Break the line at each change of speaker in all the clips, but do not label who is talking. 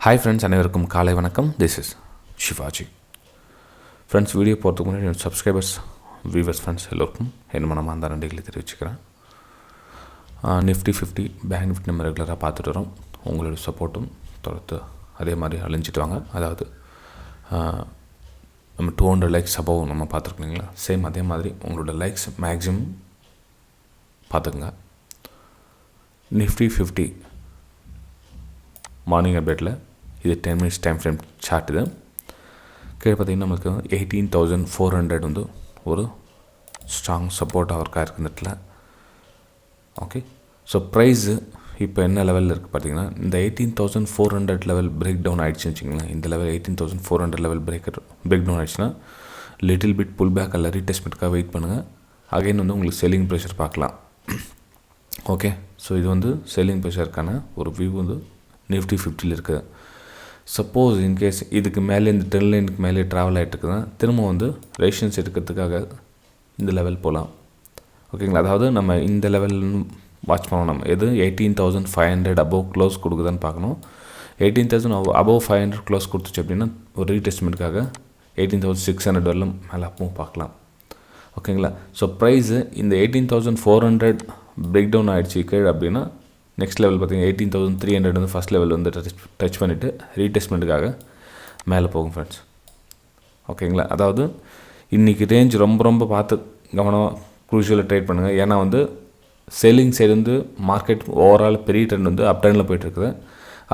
Hi friends, அனைவருக்கும் காலை வணக்கம். This is Shivaji. Friends, video போகிறதுக்கு முன்னாடி என்னோடய சப்ஸ்கிரைபர்ஸ், வியூவர்ஸ், ஃப்ரெண்ட்ஸ் எல்லோருக்கும் என் மனமார்ந்த நன்றிகளை தெரிவிச்சுக்கிறேன். நிஃப்டி 50 பேங்க் நிஃப்டி நம்ம ரெகுலராக பார்த்துட்டு வரோம். உங்களோட சப்போர்ட்டும் தொடர்ந்து அதே மாதிரி அழிஞ்சிட்டு வாங்க. அதாவது நம்ம 200 லைக்ஸ் அபவ் நம்ம பார்த்துருக்கீங்களா, சேம் அதே மாதிரி உங்களோட லைக்ஸ் மேக்ஸிமம் பார்த்துக்குங்க. நிஃப்டி 50 மார்னிங் அப்டேட்டில் இது 10 மினிட்ஸ் டைம் ஃப்ரேம் சார்ட். இது கீழே பார்த்திங்கன்னா நமக்கு 18,400 வந்து ஒரு ஸ்ட்ராங் சப்போர்ட்டாக ஒர்க்காக இருக்குது இந்த இடத்துல. ஓகே, ஸோ ப்ரைஸு இப்போ என்ன லெவலில் இருக்குது பார்த்திங்கன்னா, இந்த 18,400 லெவல் பிரேக் டவுன் ஆகிடுச்சுன்னு வச்சிங்களேன். இந்த லெவல் 18,400 லெவல் பிரேக் டவுன் ஆகிடுச்சுன்னா லிட்டில் பிட் புல் பேக் அல்ல ரீடெஸ்ட்மெண்ட்டுக்காக வெயிட் பண்ணுங்கள். அகைன் வந்து உங்களுக்கு செல்லிங் ப்ரெஷர் பார்க்கலாம். ஓகே, ஸோ இது வந்து செல்லிங் ப்ரெஷருக்கான ஒரு வியூ வந்து நிஃப்டி 50 இருக்குது. சப்போஸ் இன்கேஸ் இதுக்கு மேலே இந்த 10 லைனுக்கு மேலே ட்ராவல் ஆகிட்டு இருக்குதுன்னா திரும்ப வந்து ரேஷன்ஸ் எடுக்கிறதுக்காக இந்த லெவல் போகலாம். ஓகேங்களா, அதாவது நம்ம இந்த லெவல் வாட்ச் பண்ணணும். நம்ம எது 18,500 அபவ் க்ளோஸ் கொடுக்குதான்னு பார்க்கணும். 18,000 அபவ் 500 க்ளோஸ் கொடுத்துச்சு அப்படின்னா ஒரு ரீடெஸ்ட்மெண்ட்டுக்காக 18,600 வரலும் மேலே அப்பவும் பார்க்கலாம். ஓகேங்களா, ஸோ ப்ரைஸு இந்த 18,400 பிரேக் டவுன் ஆகிடுச்சு கீழே அப்படின்னா நெக்ஸ்ட் லெவல் பார்த்திங்கன்னா 18,300 வந்து ஃபஸ்ட் லெவல் வந்து டச் பண்ணிவிட்டு ரீடெஸ்ட்மெண்ட்டுக்காக மேலே போகும் ஃப்ரெண்ட்ஸ். ஓகேங்களா, அதாவது இன்றைக்கி ரேஞ்ச் ரொம்ப பார்த்து கவனமாக க்ரூஷியலாக ட்ரேட் பண்ணுங்கள். ஏன்னா வந்து செல்லிங் சைடு வந்து மார்க்கெட் ஓவரால் பெரிய ட்ரெண்ட் வந்து அப் ட்ரெண்டில் போய்ட்டுருக்குது.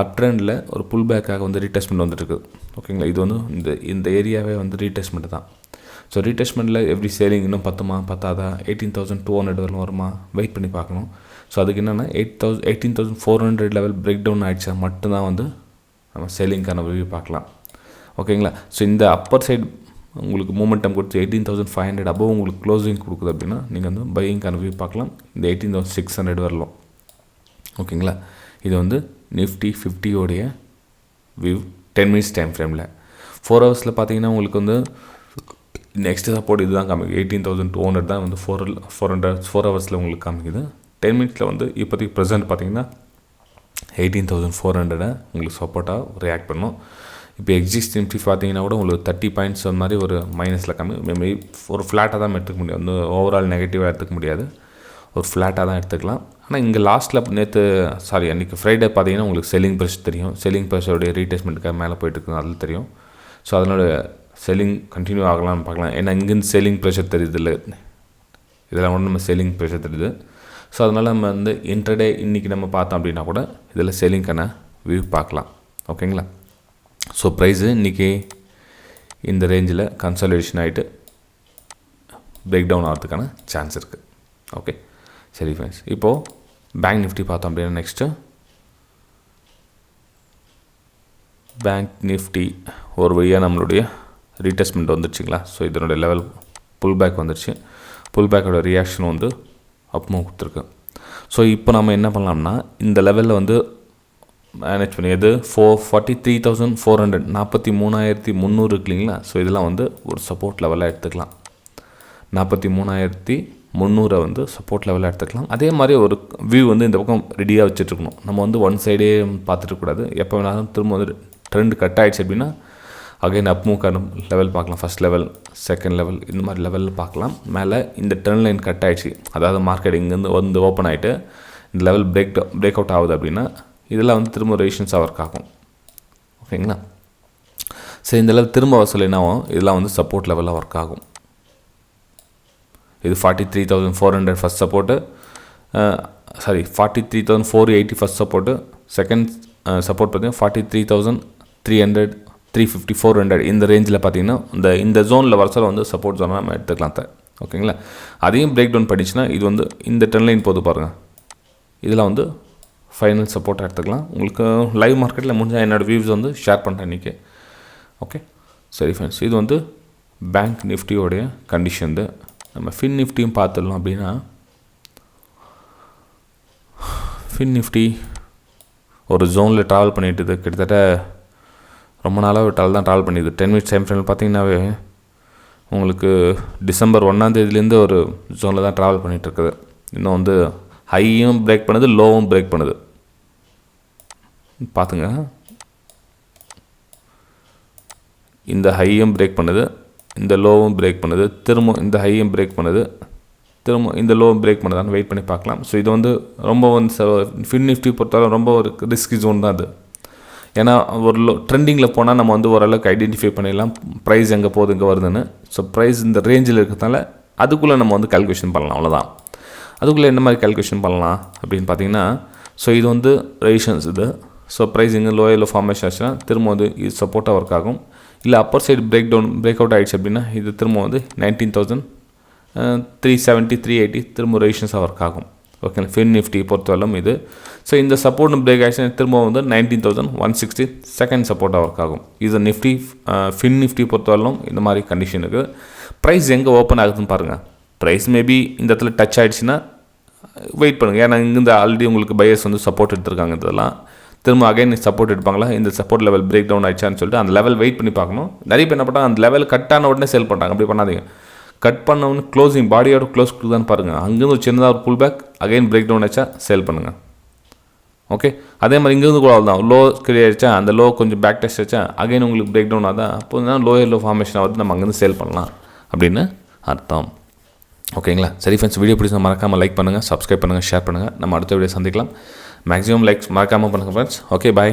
அப் ட்ரெண்டில் ஒரு புல் பேக்காக வந்து ரீடெஸ்ட்மெண்ட் வந்துட்டுருக்குது. ஓகேங்களா, இது வந்து இந்த ஏரியாவே வந்து ரீடெஸ்ட்மெண்ட் தான். ஸோ ரீடெஸ்ட்மெண்ட்டில் எவ்ரி சேலிங் இன்னும் பத்தாதா 18,200 வரலும் வருமா வெயிட் பண்ணி பார்க்கணும். ஸோ அதுக்கு என்னென்னா 18,400 லெவல் பிரேக் டவுன் ஆகிடுச்சா மட்டும்தான் வந்து நம்ம சேலிங்க்கான வியூ பார்க்கலாம். ஓகேங்களா, ஸோ இந்த அப்பர் சைடு உங்களுக்கு மூமெண்டம் கொடுத்து 18,500 அபவ் உங்களுக்கு க்ளோசிங் கொடுக்குது அப்படின்னா நீங்கள் வந்து பையிங்க்கான வியூ பார்க்கலாம். இந்த 18,600 வரலாம். ஓகேங்களா, இது வந்து நிஃப்டி 50 வியூ 10 மினிட்ஸ் டைம் ஃப்ரேமில். 4 ஹவர்ஸில் பார்த்தீங்கன்னா உங்களுக்கு வந்து நெக்ஸ்ட் சப்போர்ட் இது தான் காமிக்குது. 18,200 தான் வந்து 4 ஹவர்ஸில் உங்களுக்கு காமிக்குது. 10 மினிட்ஸில் வந்து இப்போதைக்கு ப்ரெசென்ட் பார்த்தீங்கன்னா 18,400 உங்களுக்கு சப்போர்ட்டாக ரியாக்ட் பண்ணும். இப்போ எக்ஸிஸ்ட் நிஃப்டி பார்த்தீங்கன்னா கூட உங்களுக்கு 30 பாயிண்ட்ஸ் அந்த மாதிரி ஒரு மைனஸில் மேபி ஒரு ஃப்ளாட்டாக தான் எடுத்துக்க முடியும். வந்து ஓவரால் நெகட்டிவாக எடுத்துக்க முடியாது, ஒரு ஃப்ளாட்டாக தான் எடுத்துக்கலாம். ஆனால் இங்கே லாஸ்ட்டில் அன்றைக்கி ஃப்ரைடே பார்த்தீங்கன்னா உங்களுக்கு செல்லிங் ப்ரெஷர் தெரியும். செல்லிங் ப்ரெஷருடைய ரீடெஸ்ட்மெண்ட்டுக்காக மேலே போயிட்டுருக்கு, அதில் தெரியும். ஸோ அதனோட செல்லிங் கண்டினியூ ஆகலாம்னு பார்க்கலாம். ஏன்னா இங்கேருந்து செல்லிங் ப்ரெஷர் தெரியுது இல்லை, இதெல்லாம் ஒன்று நம்ம செல்லிங் ப்ரெஷர் தெரியுது. ஸோ அதனால் நம்ம வந்து இன்ட்ரடே இன்றைக்கி நம்ம பார்த்தோம் அப்படின்னா கூட இதில் செல்லிங்க்கான வியூ பார்க்கலாம். ஓகேங்களா, ஸோ ப்ரைஸு இன்றைக்கி இந்த ரேஞ்சில் கன்சாலிடேஷன் ஆகிட்டு பிரேக் டவுன் ஆகிறதுக்கான சான்ஸ் இருக்குது. ஓகே, சரி ஃப்ரெண்ட்ஸ், இப்போது பேங்க் நிஃப்டி பார்த்தோம் அப்படின்னா நெக்ஸ்ட்டு பேங்க் நிஃப்டி ஒரு வழியாக நம்மளுடைய ரீடெஸ்ட்மெண்ட் வந்துடுச்சிங்களா. ஸோ இதனுடைய லெவல் புல் பேக் வந்துடுச்சு. புல் பேக்கோட ரியாக்ஷன் வந்து அப்மூவ் கொடுத்துருக்கு. ஸோ இப்போ நம்ம என்ன பண்ணலாம்னா இந்த லெவலில் வந்து மேனேஜ் பண்ணி எது 43,400 43,300 இருக்கு இல்லைங்களா. ஸோ இதெல்லாம் வந்து ஒரு சப்போர்ட் லெவலாக எடுத்துக்கலாம். 43,300 வந்து சப்போர்ட் லெவலாக எடுத்துக்கலாம். அதே மாதிரி ஒரு வியூ வந்து இந்த பக்கம் ரெடியாக வச்சுட்ருக்கணும். நம்ம வந்து ஒன் சைடே பார்த்துட்டுக்கூடாது. எப்போ வேணாலும் திரும்ப வந்து ட்ரெண்ட் கட் ஆகிடுச்சு அப்படின்னா அகைன் அப்மூவ்க்கான லெவல் பார்க்கலாம். ஃபஸ்ட் லெவல், செகண்ட் லெவல், இந்த மாதிரி லெவலில் பார்க்கலாம். மேலே இந்த ட்ரெண்ட் லைன் கட் ஆகிடுச்சு, அதாவது மார்க்கெட் இங்கேருந்து வந்து ஓப்பன் ஆகிட்டு இந்த லெவல் பிரேக் அவுட் ஆகுது அப்படின்னா இதெல்லாம் வந்து திரும்ப ரெசிஸ்டன்ஸாக ஒர்க் ஆகும். ஓகேங்களா, சரி, இந்த லெவல் திரும்ப வசூல் என்ன ஆகும், இதெல்லாம் வந்து சப்போர்ட் லெவலில் ஒர்க் ஆகும். இது 43,400 first support, 43,480 first support. Second support பார்த்தீங்கன்னா 43,300 350 400 இந்த ரேஞ்சில் பார்த்தீங்கன்னா இந்த ஜோனில் வரசால் வந்து சப்போர்ட் ஜோனாக நம்ம எடுத்துக்கலாம். ஓகேங்களா, அதையும் பிரேக் டவுன் பண்ணிச்சுன்னா இது வந்து இந்த ட்ரெண்ட் லைன் போது பாருங்கள், இதில் வந்து ஃபைனல் சப்போர்ட்டாக எடுத்துக்கலாம். உங்களுக்கு லைவ் மார்க்கெட்டில் முடிஞ்சால் என்னோடய வியூஸ் வந்து ஷேர் பண்ணுறேன் இன்றைக்கி. ஓகே, சரி ஃப்ரெண்ட்ஸ், இது வந்து பேங்க் நிஃப்டியோடைய கண்டிஷன். நம்ம ஃபின் நிஃப்டியும் பார்த்துடலாம். அப்படின்னா ஃபின் நிஃப்டி ஒரு ஜோனில் ட்ராவல் பண்ணிட்டு கிட்டத்தட்ட ரொம்ப நாளாக தான் ட்ராவல் பண்ணிடுது. 10 மினிட்ஸ் டைம் ஃப்ரேமில் பார்த்தீங்கன்னாவே உங்களுக்கு டிசம்பர் 1 ஒரு ஜோனில் தான் ட்ராவல் பண்ணிகிட்ருக்குது. இன்னும் வந்து ஹையும் பிரேக் பண்ணுது, லோவும் பிரேக் பண்ணுது. பார்த்துங்க, இந்த ஹையும் பிரேக் பண்ணுது, இந்த லோவும் பிரேக் பண்ணுது, திரும்ப இந்த ஹையும் பிரேக் பண்ணுது, திரும்ப இந்த லோவும் பிரேக் பண்ணுதான்னு வெயிட் பண்ணி பார்க்கலாம். ஸோ இது வந்து ரொம்ப ஃபின் நிஃப்டி பொறுத்தவரை ரொம்ப ஒரு ரிஸ்கி ஜோன் தான் அது. ஏன்னா ஒரு ட்ரெண்டிங்கில் போனால் நம்ம வந்து ஓரளவுக்கு ஐடென்டிஃபை பண்ணிடலாம் ப்ரைஸ் எங்கே போகுது இங்கே வருதுன்னு. ஸோ ப்ரைஸ் இந்த ரேஞ்சில் இருக்கிறதுனால அதுக்குள்ளே நம்ம வந்து கால்குலேஷன் பண்ணலாம், அவ்வளோதான். அதுக்குள்ளே என்ன மாதிரி கால்குலேஷன் பண்ணலாம் அப்படின்னு பார்த்தீங்கன்னா, ஸோ இது வந்து ரெசிஸ்டன்ஸ் இது. ஸோ ப்ரைஸ் இங்கே லோயரில் ஃபார்மேஷன் ஆச்சுன்னா திரும்ப வந்து இது சப்போர்ட்டாக ஒர்க் ஆகும். இல்லை அப்பர் சைடு பிரேக் அவுட் ஆகிடுச்சு அப்படின்னா இது திரும்ப வந்து 19,370 380 திரும்ப ரெசிஸ்டன்ஸாக ஒர்க் ஆகும். ஓகே, ஃபின் நிஃப்டி பொறுத்தவரைக்கும் இது. ஸோ இந்த சப்போர்ட் பிரேக் ஆகிடுச்சுன்னா திரும்ப வந்து 19,160 செகண்ட் சப்போர்ட்டாக ஒர்க் ஆகும். இது நிஃப்டி ஃபின் நிஃப்டி பொறுத்தவரைக்கும் இந்த மாதிரி கண்டிஷனுக்கு ப்ரைஸ் எங்கே ஓப்பன் ஆகுதுன்னு பாருங்கள். ப்ரைஸ் மேபி இந்த இடத்துல டச் ஆகிடுச்சுன்னா வெயிட் பண்ணுங்கள். ஏன்னா இங்கேருந்து ஆல்ரெடி உங்களுக்கு பையர்ஸ் வந்து சப்போர்ட் எடுத்துருக்காங்க. இதெல்லாம் திரும்ப அகைன் சப்போர்ட் எடுப்பாங்களா, இந்த சப்போர்ட் லெவல் பிரேக் டவுன் ஆயிடுச்சான்னு சொல்லிட்டு அந்த லெவல் வெயிட் பண்ணி பார்க்கணும். நிறைய பேர் என்ன பண்ணாங்க, அந்த லெவல் கட் ஆன உடனே சேல் பண்ணுறாங்க. அப்படி பண்ணாதீங்க. கட் பண்ணவொன்னு க்ளோசிங் பாடியோட க்ளோஸ் தான் பாருங்கள். அங்கேருந்து ஒரு சின்னதாக ஒரு pull back again break down ஆச்சா சேல் பண்ணுங்கள். ஓகே, அதே மாதிரி இங்கேருந்து கூட தான் லோ கிளியர் ஆச்சா, அந்த லோ கொஞ்சம் பேக் டெஸ்ட் ஆச்சா அகைன் உங்களுக்கு பிரேக் டவுன் ஆகுதா, அப்போ தான் லோயர் லோ ஃபார்மேஷன் ஆகுது, நம்ம அங்கேருந்து சேல் பண்ணலாம் அப்படின்னு அர்த்தம். ஓகேங்களா? சரி ஃப்ரெண்ட்ஸ், வீடியோ பிடிச்சா மறக்காமல் லைக் பண்ணுங்கள், சப்ஸ்கிரைப் பண்ணுங்கள், ஷேர் பண்ணுங்கள். நம்ம அடுத்த வீடியோ சந்திக்கலாம். மேக்ஸிமம் லைக்ஸ் மறக்காமல் பண்ணுங்கள் ஃப்ரெண்ட்ஸ். ஓகே, பாய்.